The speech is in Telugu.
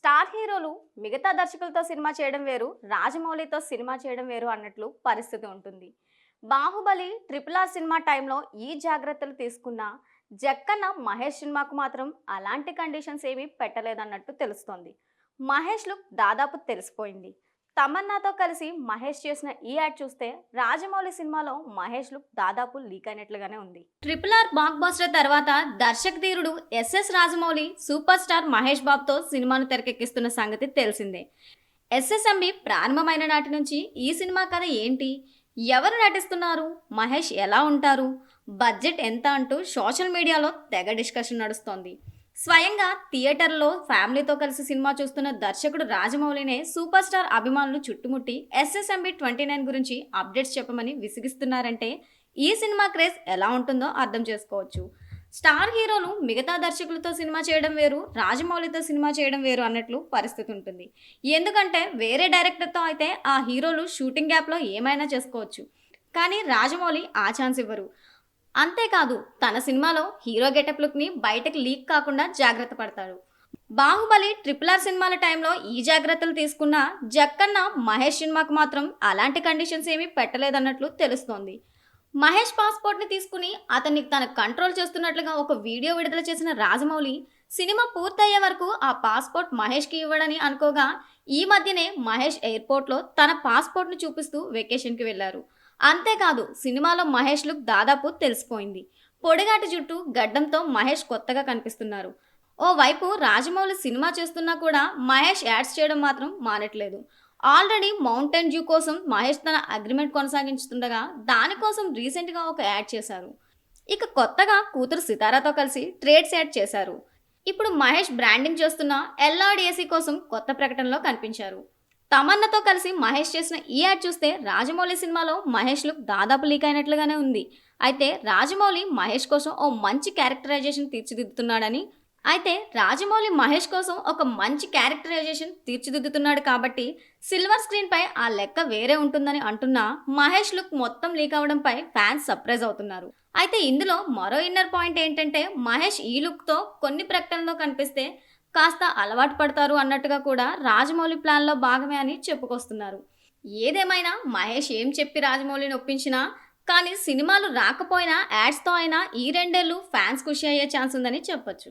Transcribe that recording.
స్టార్ హీరోలు మిగతా దర్శకులతో సినిమా చేయడం వేరు, రాజమౌళితో సినిమా చేయడం వేరు అన్నట్లు పరిస్థితి ఉంటుంది. బాహుబలి, ట్రిపుల్ ఆర్ సినిమా టైంలో ఈ జాగ్రత్తలు తీసుకున్న జక్కన్న మహేష్ సినిమాకు మాత్రం అలాంటి కండిషన్స్ ఏమీ పెట్టలేదన్నట్టు తెలుస్తోంది. మహేష్ లుక్ దాదాపు తెలిసిపోయింది. తమన్నాతో కలిసి మహేష్ చేసిన ఈ యాడ్ చూస్తే రాజమౌళి సినిమాలో మహేష్ లుక్ దాదాపు లీక్ అయినట్లుగానే ఉంది. ట్రిపుల్ ఆర్ బ్లాక్ బస్టర్ తర్వాత దర్శక ధీరుడు S S Rajamouli super star Mahesh బాబుతో సినిమాను తెరకెక్కిస్తున్న సంగతి తెలిసిందే. ఎస్ఎస్ఎంబి ప్రారంభమైన నాటి నుంచి ఈ సినిమా కథ ఏంటి, ఎవరు నటిస్తున్నారు, మహేష్ ఎలా ఉంటారు, బడ్జెట్ ఎంత అంటూ సోషల్ మీడియాలో తెగ డిస్కషన్ నడుస్తోంది. స్వయంగా థియేటర్లో ఫ్యామిలీతో కలిసి సినిమా చూస్తున్న దర్శకుడు రాజమౌళినే సూపర్ స్టార్ అభిమానులు చుట్టుముట్టి ఎస్ఎస్ఎంబి 29 గురించి అప్డేట్స్ చెప్పమని విసిగిస్తున్నారంటే ఈ సినిమా క్రేజ్ ఎలా ఉంటుందో అర్థం చేసుకోవచ్చు. స్టార్ హీరోలు మిగతా దర్శకులతో సినిమా చేయడం వేరు, రాజమౌళితో సినిమా చేయడం వేరు అన్నట్లు పరిస్థితి ఉంటుంది. ఎందుకంటే వేరే డైరెక్టర్తో అయితే ఆ హీరోలు షూటింగ్ గ్యాప్లో ఏమైనా చేసుకోవచ్చు, కానీ రాజమౌళి ఆ ఛాన్స్ ఇవ్వరు. అంతేకాదు తన సినిమాలో హీరో గెటప్ లుక్ని బయటకు లీక్ కాకుండా జాగ్రత్త పడతాడు. బాహుబలి, ట్రిపుల్ ఆర్ సినిమాల టైంలో ఈ జాగ్రత్తలు తీసుకున్న జక్కన్న మహేష్ సినిమాకు మాత్రం అలాంటి కండిషన్స్ ఏమీ పెట్టలేదన్నట్లు తెలుస్తోంది. మహేష్ పాస్పోర్ట్ని తీసుకుని అతన్ని తన కంట్రోల్ చేస్తున్నట్లుగా ఒక వీడియో విడుదల చేసిన రాజమౌళి సినిమా పూర్తయ్యే వరకు ఆ పాస్పోర్ట్ మహేష్కి ఇవ్వడని అనుకోగా ఈ మధ్యనే మహేష్ ఎయిర్పోర్ట్లో తన పాస్పోర్ట్ను చూపిస్తూ వెకేషన్కి వెళ్లారు. అంతేకాదు సినిమాలో మహేష్ లుక్ దాదాపు తెలిసిపోయింది. పొడిగాటి జుట్టు, గడ్డంతో మహేష్ కొత్తగా కనిపిస్తున్నారు. ఓవైపు రాజమౌళి సినిమా చేస్తున్నా కూడా మహేష్ యాడ్స్ చేయడం మాత్రం మానట్లేదు. ఆల్రెడీ మౌంటైన్ డ్యూ కోసం మహేష్ తన అగ్రిమెంట్ కొనసాగించుతుండగా దానికోసం రీసెంట్గా ఒక యాడ్ చేశారు. ఇక కొత్తగా కూతురు సితారాతో కలిసి ట్రేడ్స్ యాడ్ చేశారు. ఇప్పుడు మహేష్ బ్రాండింగ్ చేస్తున్న ఎల్ఆర్డిఏసీ కోసం కొత్త ప్రకటనలో కనిపించారు. తమన్నాతో కలిసి మహేష్ చేసిన ఈ యాడ్ చూస్తే రాజమౌళి సినిమాలో మహేష్ లుక్ దాదాపు లీక్ అయినట్లుగానే ఉంది. అయితే రాజమౌళి మహేష్ కోసం ఓ మంచి క్యారెక్టరైజేషన్ తీర్చిదిద్దుతున్నాడు కాబట్టి సిల్వర్ స్క్రీన్ పై ఆ లెక్క వేరే ఉంటుందని అంటున్నా మహేష్ లుక్ మొత్తం లీక్ అవడంపై ఫ్యాన్స్ సర్ప్రైజ్ అవుతున్నారు. అయితే ఇందులో మరో ఇన్నర్ పాయింట్ ఏంటంటే మహేష్ ఈ లుక్తో కొన్ని ప్రకటనలో కనిపిస్తే కాస్త అలవాటు పడతారు అన్నట్టుగా కూడా రాజమౌళి ప్లాన్లో భాగమే అని చెప్పుకొస్తున్నారు. ఏదేమైనా మహేష్ ఏం చెప్పి రాజమౌళిని ఒప్పించినా కానీ సినిమాలు రాకపోయినా యాడ్స్తో అయినా ఈ రెండేళ్లు ఫ్యాన్స్ ఖుషి అయ్యే ఛాన్స్ ఉందని చెప్పొచ్చు.